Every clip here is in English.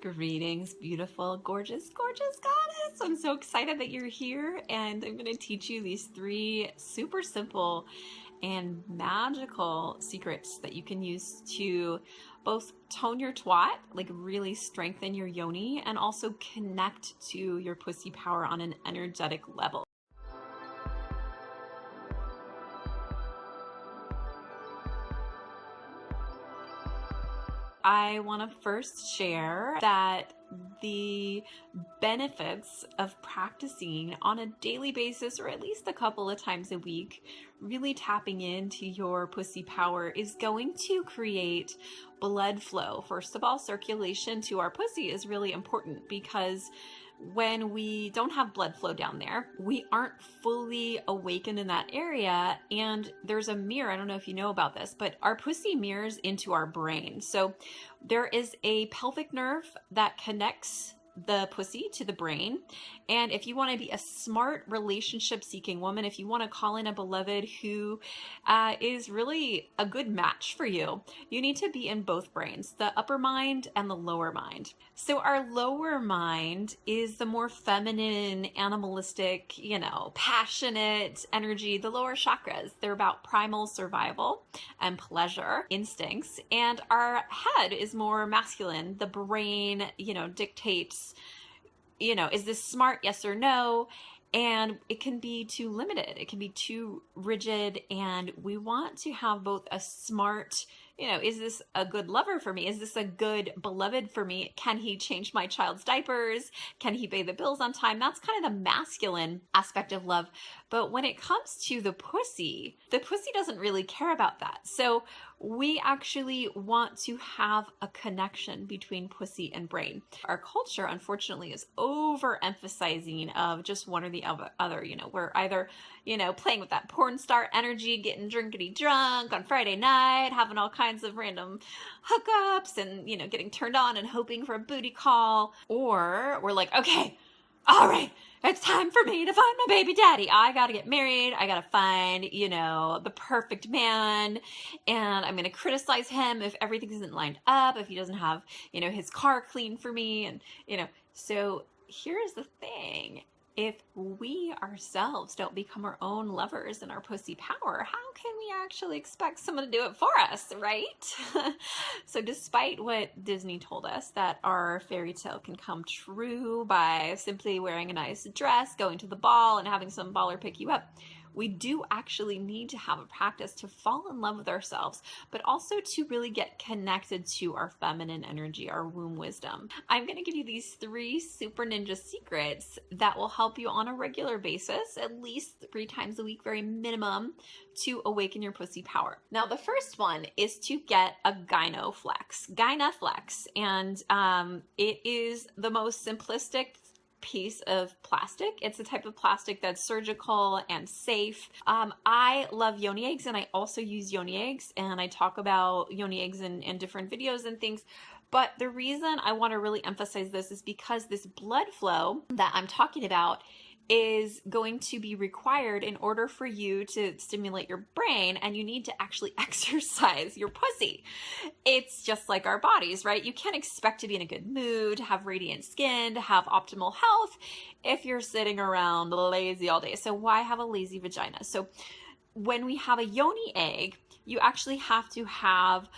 Greetings, beautiful, gorgeous, gorgeous goddess. I'm so excited that you're here, and I'm going to teach you these 3 super simple and magical secrets that you can use to both tone your twat, like really strengthen your yoni, and also connect to your pussy power on an energetic level. I want to first share that the benefits of practicing on a daily basis, or at least a couple of times a week, really tapping into your pussy power is going to create blood flow. First of all, circulation to our pussy is really important, because when we don't have blood flow down there, we aren't fully awakened in that area. And there's a mirror, I don't know if you know about this, but our pussy mirrors into our brain. So there is a pelvic nerve that connects the pussy to the brain. And if you want to be a smart relationship seeking woman, if you want to call in a beloved who is really a good match for you, you need to be in both brains, the upper mind and the lower mind. So our lower mind is the more feminine, animalistic, passionate energy. The lower chakras, they're about primal survival and pleasure instincts. And our head is more masculine. The brain, dictates, is this smart? Yes or no? And it can be too limited. It can be too rigid. And we want to have both a smart, is this a good lover for me? Is this a good beloved for me? Can he change my child's diapers? Can he pay the bills on time? That's kind of the masculine aspect of love. But when it comes to the pussy doesn't really care about that. So we actually want to have a connection between pussy and brain. Our culture, unfortunately, is overemphasizing of just one or the other. We're either, playing with that porn star energy, getting drinkity drunk on Friday night, having all kinds of random hookups and, getting turned on and hoping for a booty call. Or we're like, okay, all right, it's time for me to find my baby daddy. I got to get married. I got to find, the perfect man. And I'm going to criticize him if everything isn't lined up, if he doesn't have, his car clean for me. And, so here's the thing. If we ourselves don't become our own lovers in our pussy power, how can we actually expect someone to do it for us, right? So despite what Disney told us, that our fairy tale can come true by simply wearing a nice dress, going to the ball, and having some baller pick you up, we do actually need to have a practice to fall in love with ourselves, but also to really get connected to our feminine energy, our womb wisdom. I'm going to give you these 3 super ninja secrets that will help you on a regular basis, at least 3 times a week, very minimum, to awaken your pussy power. Now, the first one is to get a Gynaflex. And it is the most simplistic piece of plastic. It's a type of plastic that's surgical and safe. I love Yoni eggs, and I also use Yoni eggs, and I talk about Yoni eggs in different videos and things. But the reason I want to really emphasize this is because this blood flow that I'm talking about is going to be required in order for you to stimulate your brain, and you need to actually exercise your pussy. It's just like our bodies, right? You can't expect to be in a good mood, to have radiant skin, to have optimal health if you're sitting around lazy all day. So why have a lazy vagina? So when we have a yoni egg, you actually have to have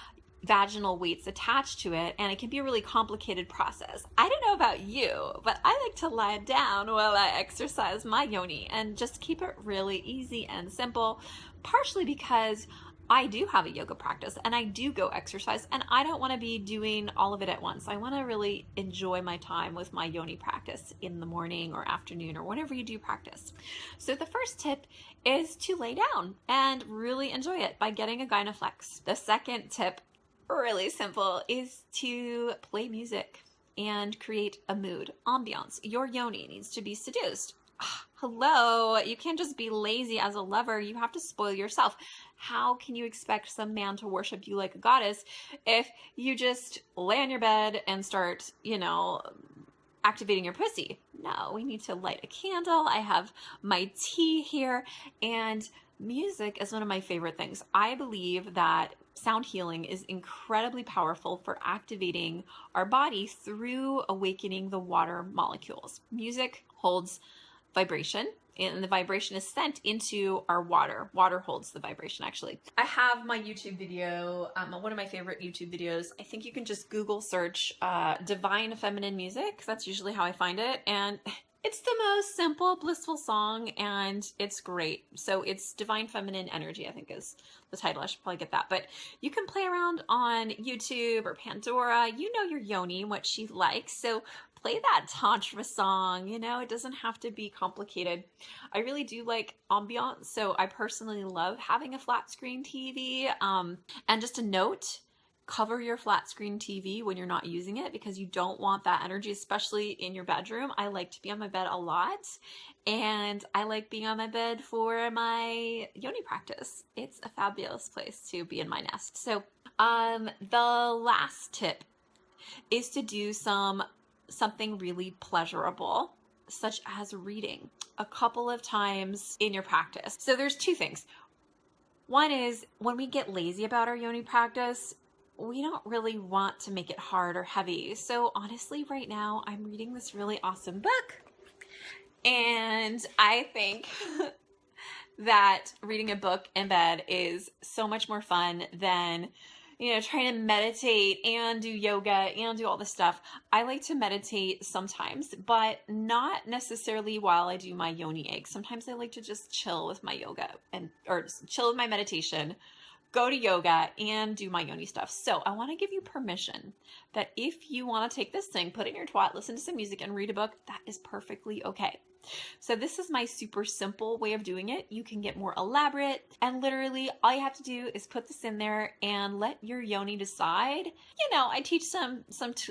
vaginal weights attached to it, and it can be a really complicated process. I don't know about you, but I like to lie down while I exercise my yoni and just keep it really easy and simple, partially because I do have a yoga practice and I do go exercise, and I don't want to be doing all of it at once. I want to really enjoy my time with my yoni practice in the morning or afternoon or whenever you do practice. So the first tip is to lay down and really enjoy it by getting a Gynaflex. The second tip, really simple, is to play music and create a mood, ambiance. Your yoni needs to be seduced. Hello, you can't just be lazy as a lover. You have to spoil yourself. How can you expect some man to worship you like a goddess if you just lay on your bed and start, activating your pussy? No, we need to light a candle. I have my tea here, and music is one of my favorite things. I believe that sound healing is incredibly powerful for activating our body through awakening the water molecules. Music holds vibration, and the vibration is sent into our water. Water holds the vibration, actually. I have my YouTube video, one of my favorite YouTube videos. I think you can just Google search Divine Feminine Music. That's usually how I find it. And it's the most simple, blissful song, and it's great. So it's Divine Feminine Energy, I think is the title. I should probably get that. But you can play around on YouTube or Pandora. You know your Yoni, what she likes. So play that Tantra song, you know, it doesn't have to be complicated. I really do like ambiance, so I personally love having a flat screen TV. And just a note, cover your flat screen TV when you're not using it, because you don't want that energy, especially in your bedroom. I like to be on my bed a lot, and I like being on my bed for my Yoni practice. It's a fabulous place to be in my nest. So the last tip is to do something really pleasurable, such as reading a couple of times in your practice. So there's two things. One is, when we get lazy about our Yoni practice, we don't really want to make it hard or heavy. So honestly, right now I'm reading this really awesome book, and I think that reading a book in bed is so much more fun than, you know, trying to meditate and do yoga and do all this stuff. I like to meditate sometimes, but not necessarily while I do my Yoni egg. Sometimes I like to just chill with my yoga or chill with my meditation, go to yoga, and do my Yoni stuff. So I want to give you permission that if you want to take this thing, put it in your twat, listen to some music, and read a book, that is perfectly okay. So this is my super simple way of doing it. You can get more elaborate, and literally all you have to do is put this in there and let your Yoni decide. You know, I teach some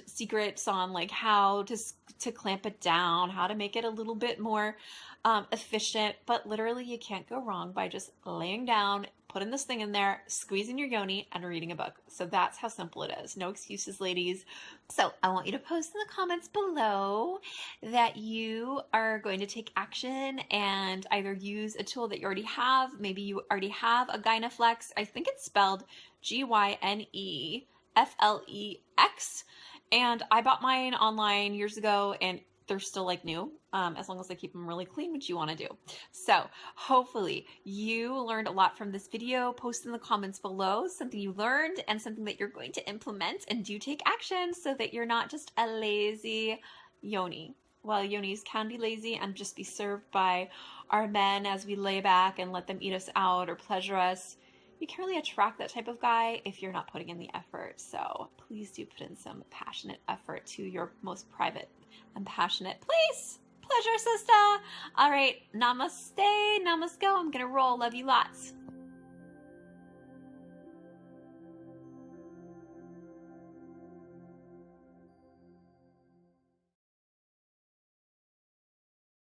secrets on like how to clamp it down, how to make it a little bit more efficient, but literally you can't go wrong by just laying down, putting this thing in there, squeezing your Yoni, and reading a book. So that's how simple it is. No excuses, ladies. So I want you to post in the comments below that you are going to take action and either use a tool that you already have. Maybe you already have a Gynaflex. I think it's spelled Gyneflex. And I bought mine online years ago, and they're still like new, as long as I keep them really clean, which you want to do. So hopefully you learned a lot from this video. Post in the comments below something you learned and something that you're going to implement, and do take action so that you're not just a lazy Yoni. Well, Yonis can be lazy and just be served by our men as we lay back and let them eat us out or pleasure us. You can't really attract that type of guy if you're not putting in the effort. So please do put in some passionate effort to your most private and passionate place. Pleasure, sister. All right. Namaste. Namaste. I'm going to roll. Love you lots.